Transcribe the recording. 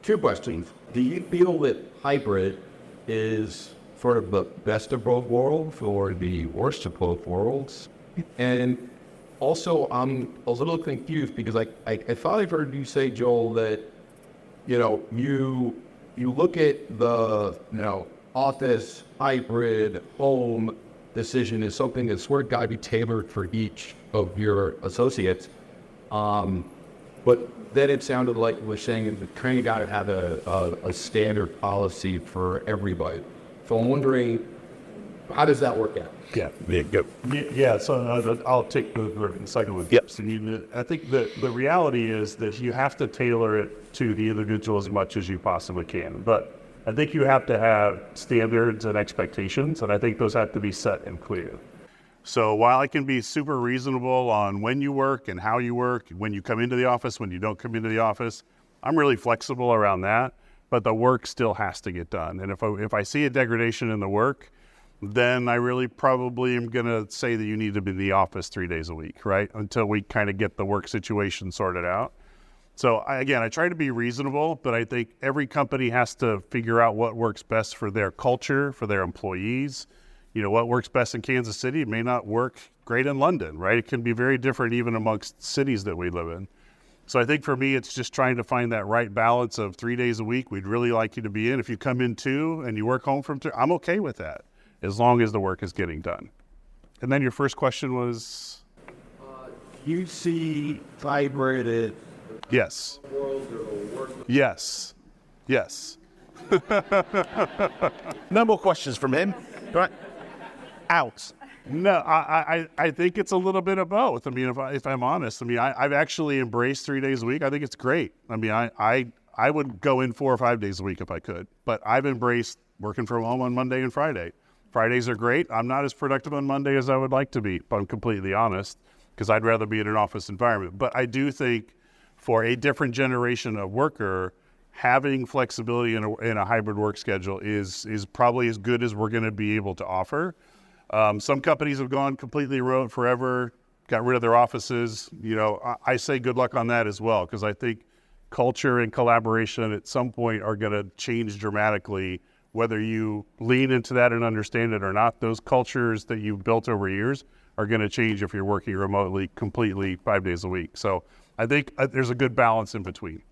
two questions. Do you feel that hybrid is sort of the best of both worlds or the worst of both worlds? And also, I'm a little confused because I thought I heard you say, Joel, that, you look at the, office, hybrid, home decision as something that's sort of got to be tailored for each of your associates. But then it sounded like you were saying that kind of got to have a standard policy for everybody. So I'm wondering, how does that work out? Yeah, go. Yeah, so I'll take the second one. Yep. So I think that the reality is that you have to tailor it to the individual as much as you possibly can. But I think you have to have standards and expectations, and I think those have to be set and clear. So while I can be super reasonable on when you work and how you work, when you come into the office, when you don't come into the office, I'm really flexible around that, but the work still has to get done. And if I see a degradation in the work, then I really probably am going to say that you need to be in the office 3 days a week, right? Until we kind of get the work situation sorted out. So I try to be reasonable, but I think every company has to figure out what works best for their culture, for their employees. What works best in Kansas City may not work great in London, right? It can be very different even amongst cities that we live in. So I think for me, it's just trying to find that right balance of 3 days a week. We'd really like you to be in. If you come in 2 and you work home from 2, I'm okay with that, as long as the work is getting done. And then your first question was? You see hybrid. Yes. Yes. Yes. No more questions from him. Right. Out. No, I think it's a little bit of both. I mean, if I'm honest, I've actually embraced 3 days a week. I think it's great. I would go in 4 or 5 days a week if I could, but I've embraced working from home on Monday and Friday. Fridays are great. I'm not as productive on Monday as I would like to be, if I'm completely honest, because I'd rather be in an office environment. But I do think for a different generation of worker, having flexibility in a hybrid work schedule is probably as good as we're going to be able to offer. Some companies have gone completely remote forever, got rid of their offices. I say good luck on that as well, because I think culture and collaboration at some point are going to change dramatically, whether you lean into that and understand it or not. Those cultures that you've built over years are going to change if you're working remotely completely 5 days a week. So I think there's a good balance in between.